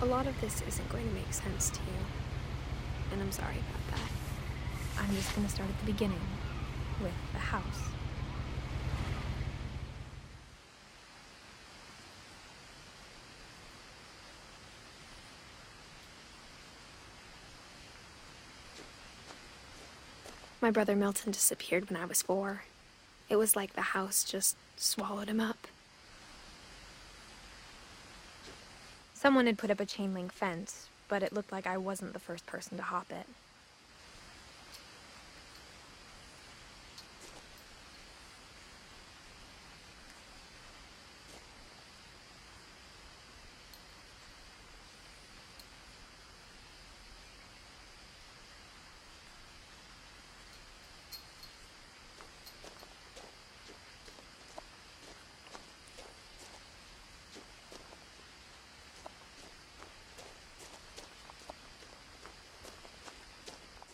A lot of this isn't going to make sense to you, and I'm sorry about that. I'm just going to start at the beginning, with the house. My brother Milton disappeared when I was 4. It was like the house just swallowed him up. Someone had put up a chain-link fence, but it looked like I wasn't the first person to hop it.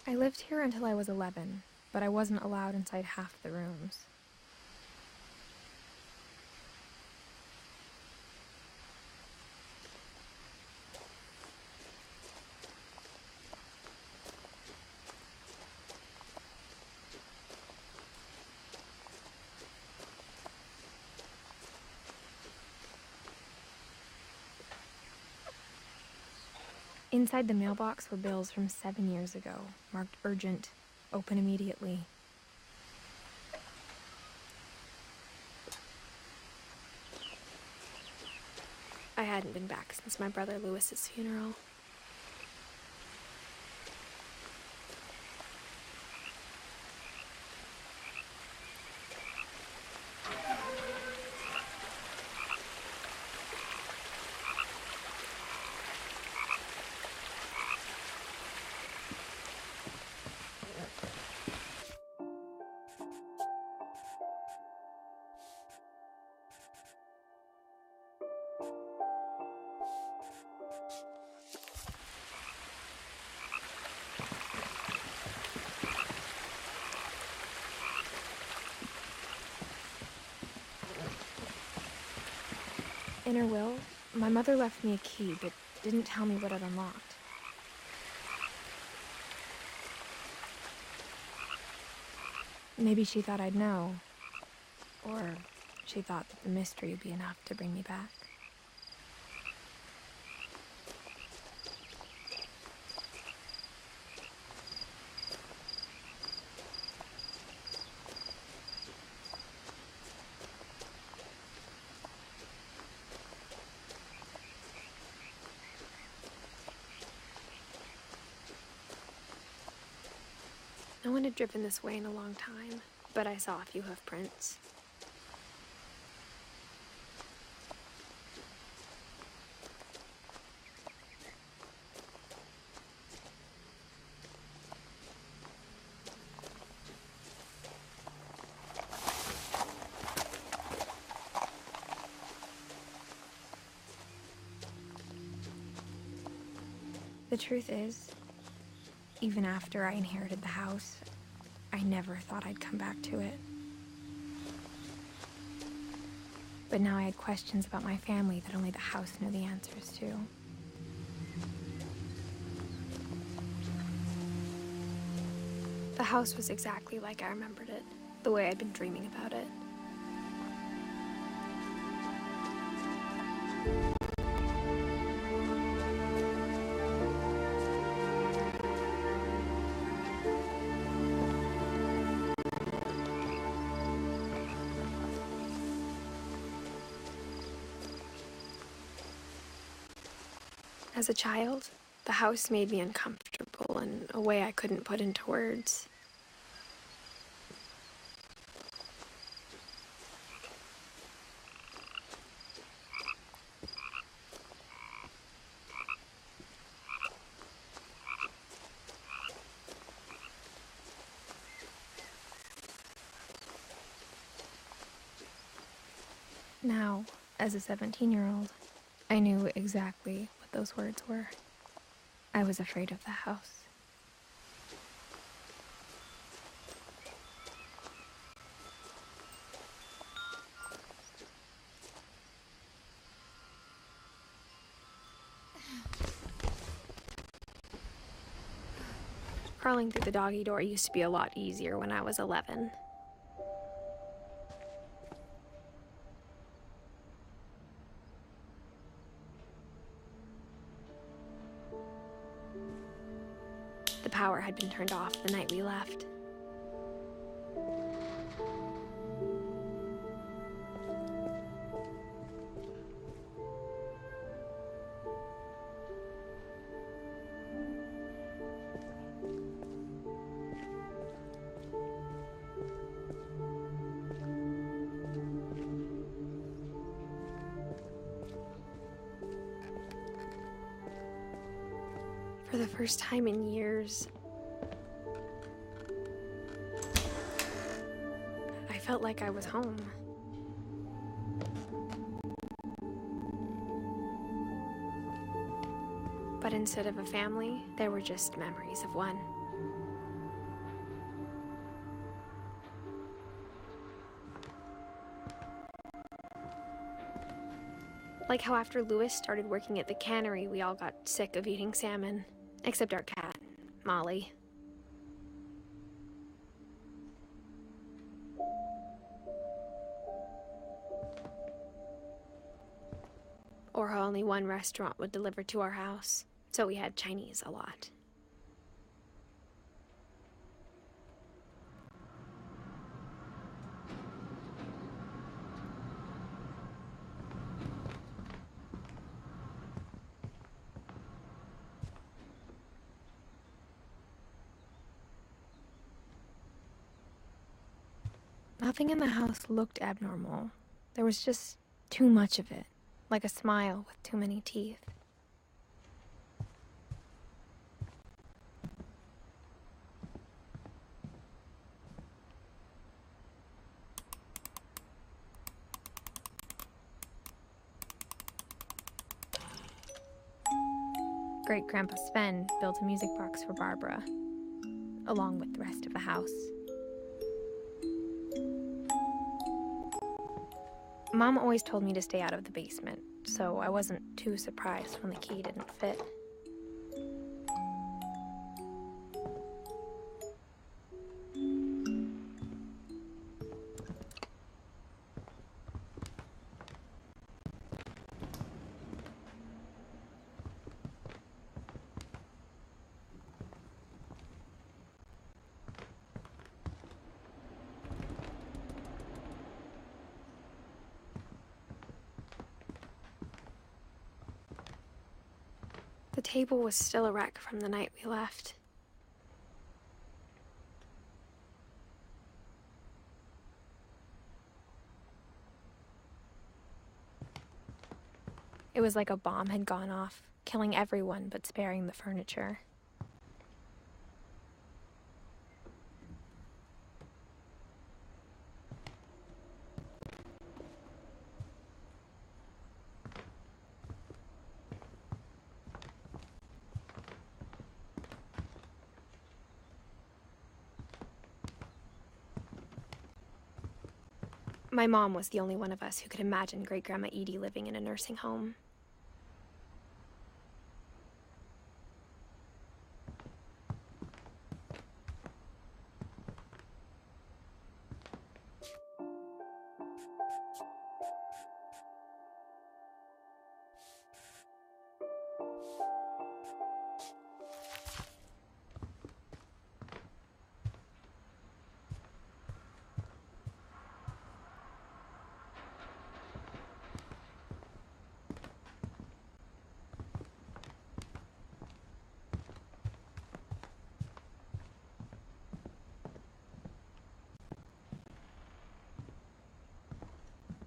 I lived here until I was 11, but I wasn't allowed inside half the rooms. Inside the mailbox were bills from 7 years ago, marked urgent, open immediately. I hadn't been back since my brother Lewis's funeral. In her will, my mother left me a key, but didn't tell me what it unlocked. Maybe she thought I'd know, or she thought that the mystery would be enough to bring me back. No one had driven this way in a long time, but I saw a few hoof prints. The truth is, even after I inherited the house, I never thought I'd come back to it. But now I had questions about my family that only the house knew the answers to. The house was exactly like I remembered it, the way I'd been dreaming about it. As a child, the house made me uncomfortable in a way I couldn't put into words. Now, as a 17-year-old, I knew exactly what those words were. I was afraid of the house. Crawling through the doggy door used to be a lot easier when I was 11. The power had been turned off the night we left. For the first time in years, I felt like I was home. But instead of a family, there were just memories of one. Like how after Lewis started working at the cannery, we all got sick of eating salmon. Except our cat, Molly. Or how only one restaurant would deliver to our house, so we had Chinese a lot. Nothing in the house looked abnormal. There was just too much of it, like a smile with too many teeth. Great-Grandpa Sven built a music box for Barbara, along with the rest of the house. Mom always told me to stay out of the basement, so I wasn't too surprised when the key didn't fit. The table was still a wreck from the night we left. It was like a bomb had gone off, killing everyone but sparing the furniture. My mom was the only one of us who could imagine Great-Grandma Edie living in a nursing home.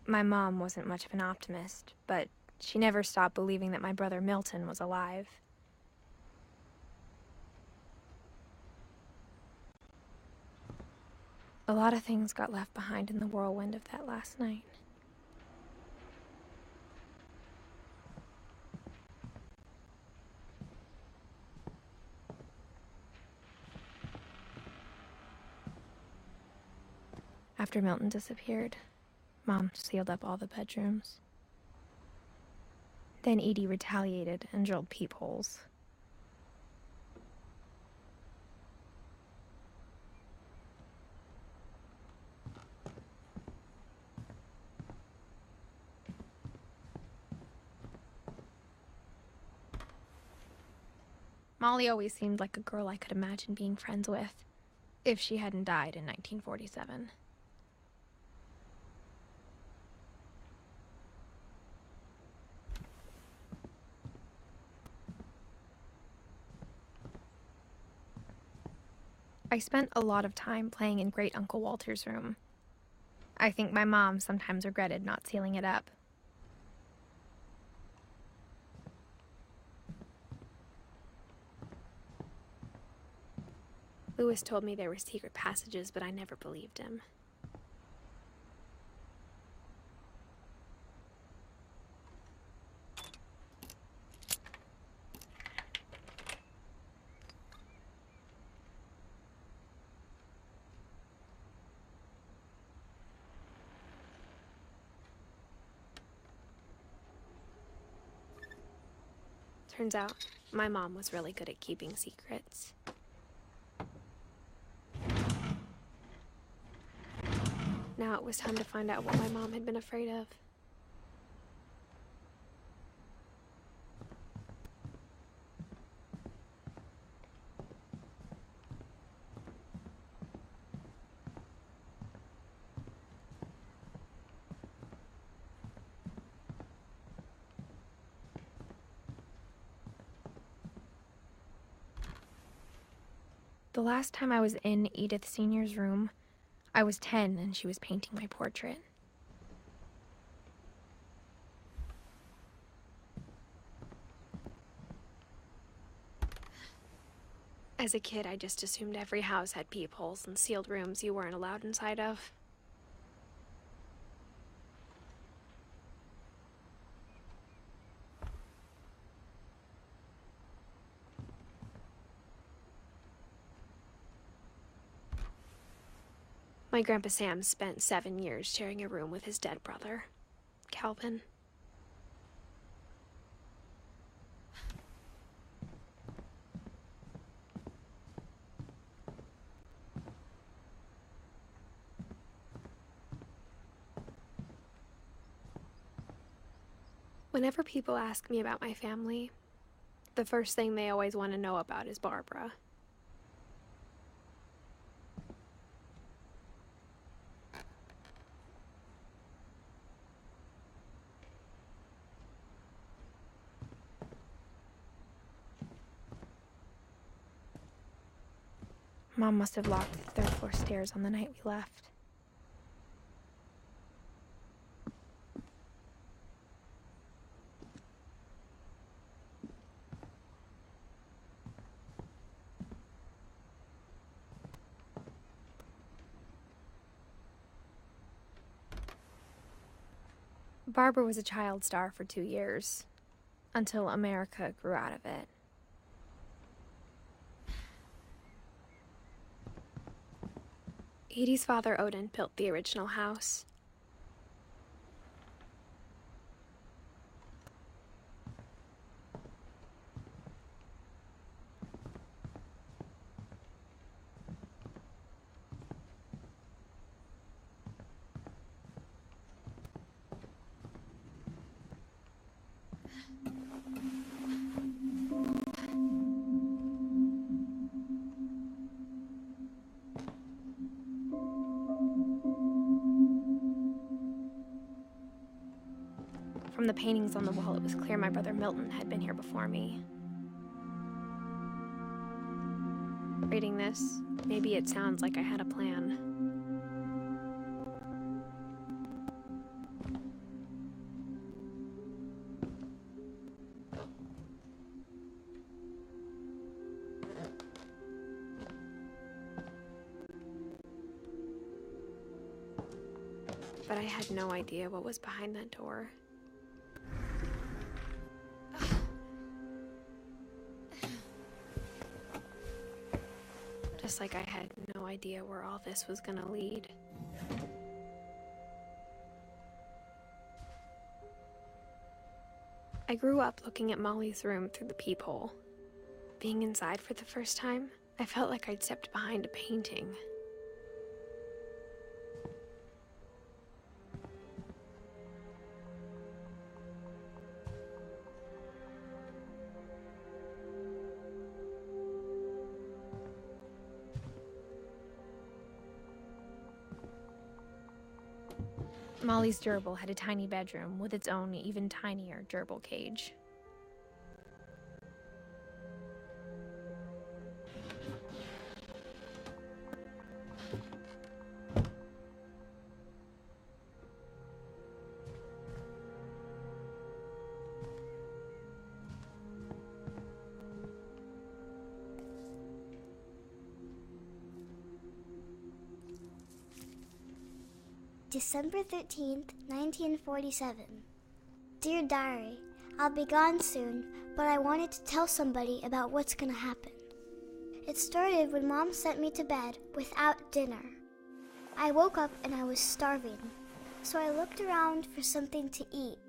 My mom wasn't much of an optimist, but she never stopped believing that my brother Milton was alive. A lot of things got left behind in the whirlwind of that last night. After Milton disappeared, Mom sealed up all the bedrooms. Then Edie retaliated and drilled peepholes. Molly always seemed like a girl I could imagine being friends with, if she hadn't died in 1947. I spent a lot of time playing in Great Uncle Walter's room. I think my mom sometimes regretted not sealing it up. Lewis told me there were secret passages, but I never believed him. Turns out, my mom was really good at keeping secrets. Now it was time to find out what my mom had been afraid of. The last time I was in Edith Sr.'s room, I was 10 and she was painting my portrait. As a kid, I just assumed every house had peepholes and sealed rooms you weren't allowed inside of. My Grandpa Sam spent 7 years sharing a room with his dead brother, Calvin. Whenever people ask me about my family, the first thing they always want to know about is Barbara. Mom must have locked the third floor stairs on the night we left. Barbara was a child star for 2 years, until America grew out of it. Edie's father, Odin, built the original house. From the paintings on the wall, it was clear my brother Milton had been here before me. Reading this, maybe it sounds like I had a plan. But I had no idea what was behind that door. Just like I had no idea where all this was gonna lead. I grew up looking at Molly's room through the peephole. Being inside for the first time, I felt like I'd stepped behind a painting. Molly's gerbil had a tiny bedroom with its own even tinier gerbil cage. December 13th, 1947. Dear Diary, I'll be gone soon, but I wanted to tell somebody about what's gonna happen. It started when Mom sent me to bed without dinner. I woke up and I was starving, so I looked around for something to eat.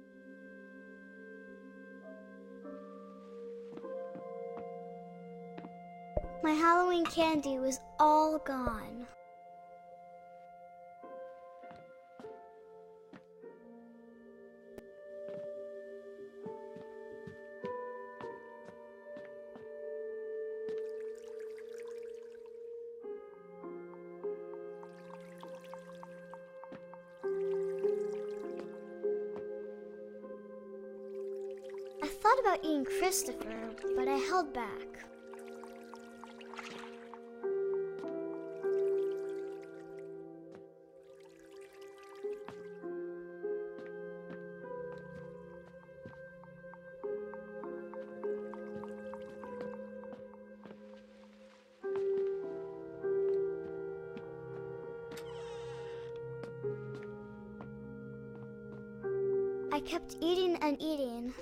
My Halloween candy was all gone. I thought about eating Christopher, but I held back. I kept eating and eating.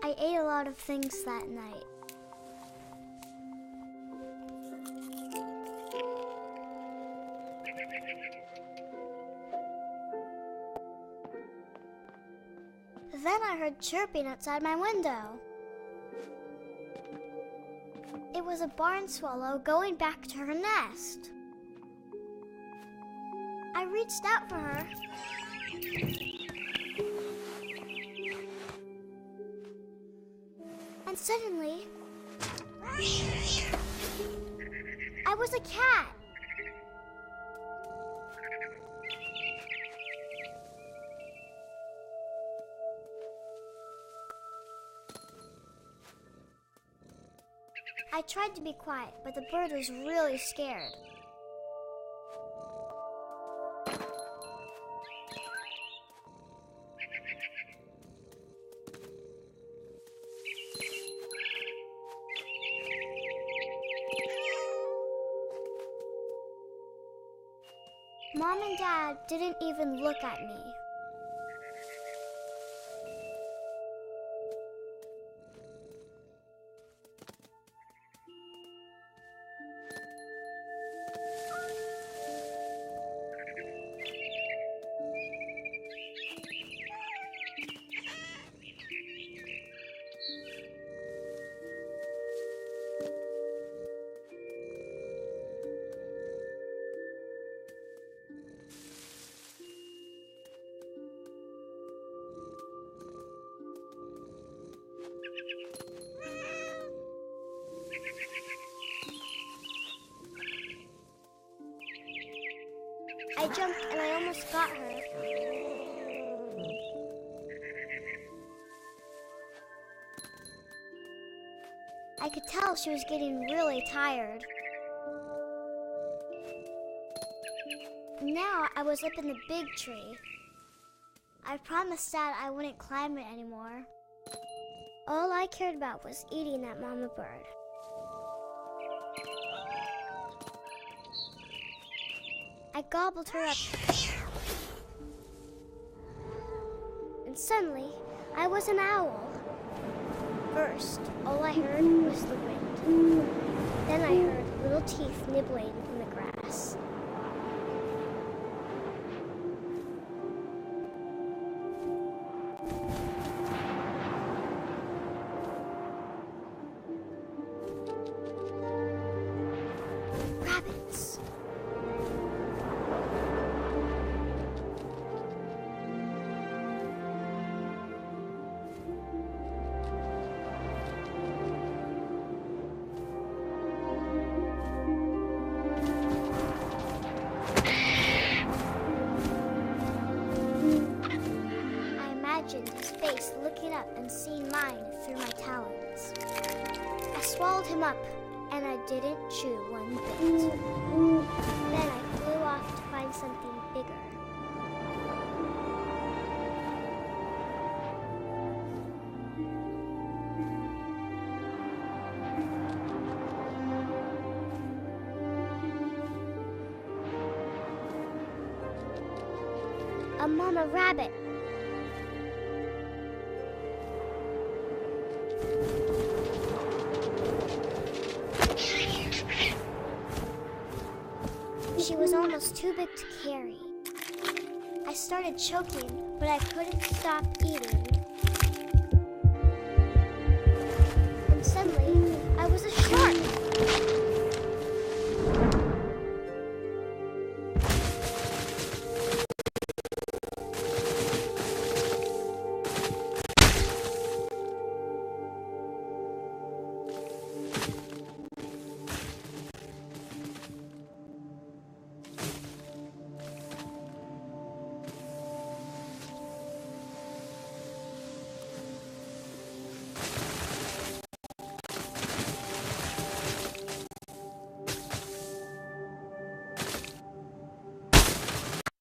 I ate a lot of things that night. Then I heard chirping outside my window. It was a barn swallow going back to her nest. I reached out for her. And suddenly, I was a cat. I tried to be quiet, but the bird was really scared. Mom and Dad didn't even look at me. I jumped and I almost got her. I could tell she was getting really tired. Now I was up in the big tree. I promised Dad I wouldn't climb it anymore. All I cared about was eating that mama bird. I gobbled her up. And suddenly, I was an owl. First, all I heard was the wind. Then I heard little teeth nibbling in the grass. Rabbits. looking up and seeing mine through my talons. I swallowed him up, and I didn't chew one bit. Then I flew off to find something bigger. A mama rabbit. She was almost too big to carry. I started choking, but I couldn't stop eating. And suddenly, I was a shark.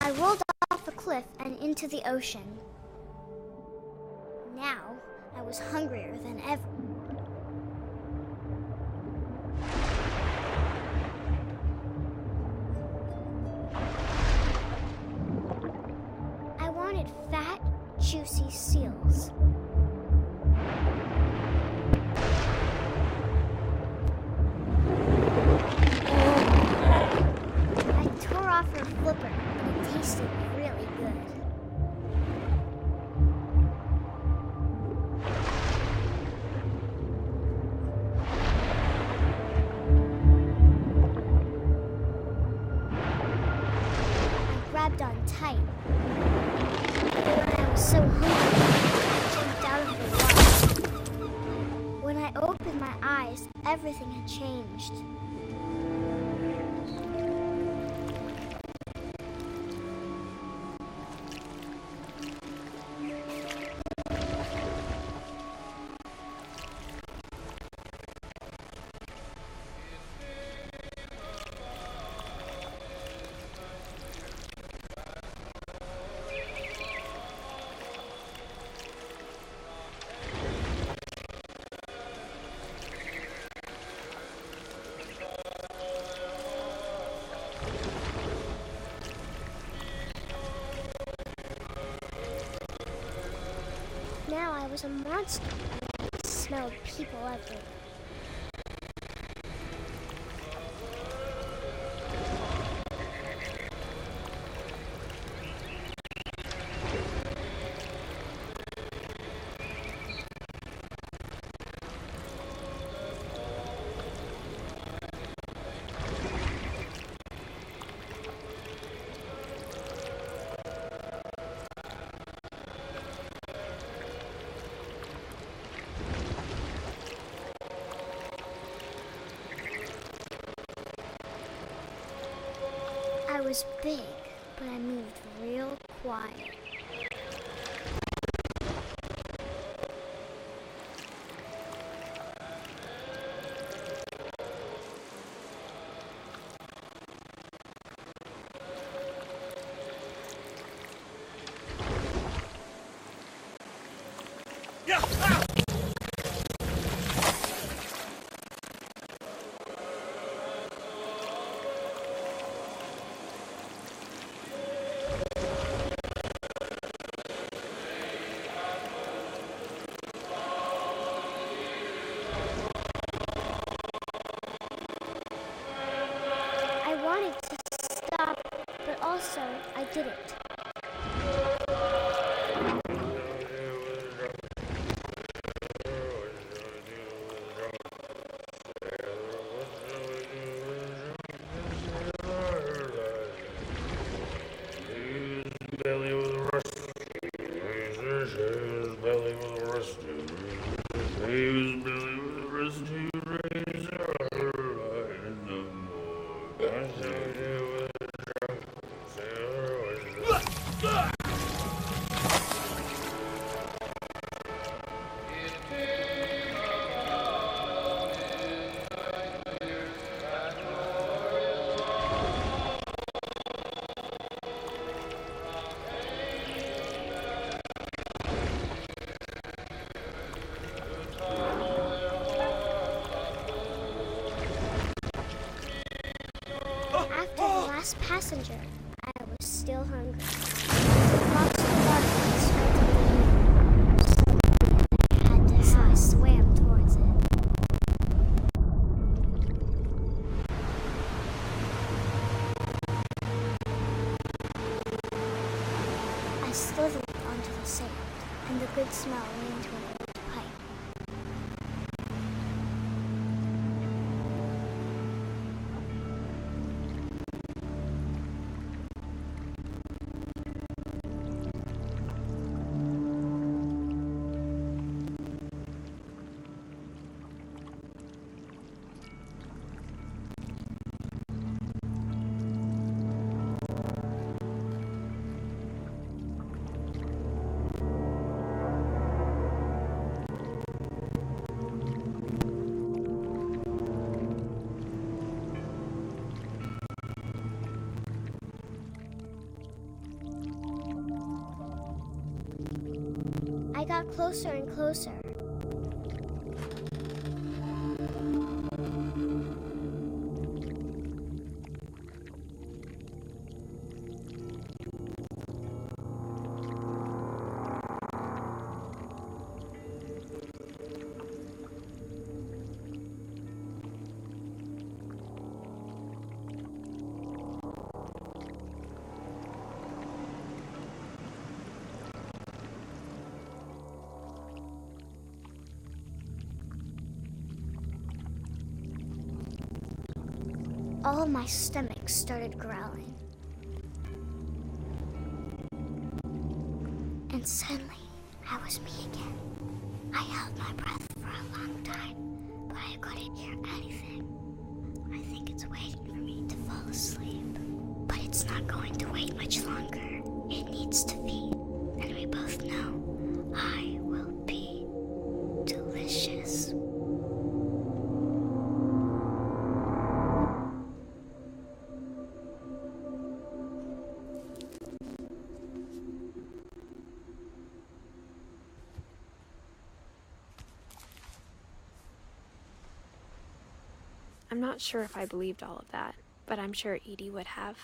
I rolled off a cliff and into the ocean. Now, I was hungrier than ever. I wanted fat, juicy seals. I tore off her flipper. It tasted really good. I grabbed on tight. I was so hungry, I jumped out of the water. When I opened my eyes, everything had changed. Now I was a monster. I smelled people everywhere. I was big, but I moved real quiet. I wanted to stop, but also I didn't. passenger. I was still hungry. As it crossed the darkness right at the end, suddenly I had to so I swam towards it. I slithered onto the sand, and the good smell leaned to an old pipe. I got closer and closer. All my stomach started growling. And suddenly, I was me again. I held my breath for a long time, but I couldn't hear anything. I think it's waiting for me to fall asleep. But it's not going to wait much longer. It needs to feed, and we both know I will be delicious. I'm not sure if I believed all of that, but I'm sure Edie would have.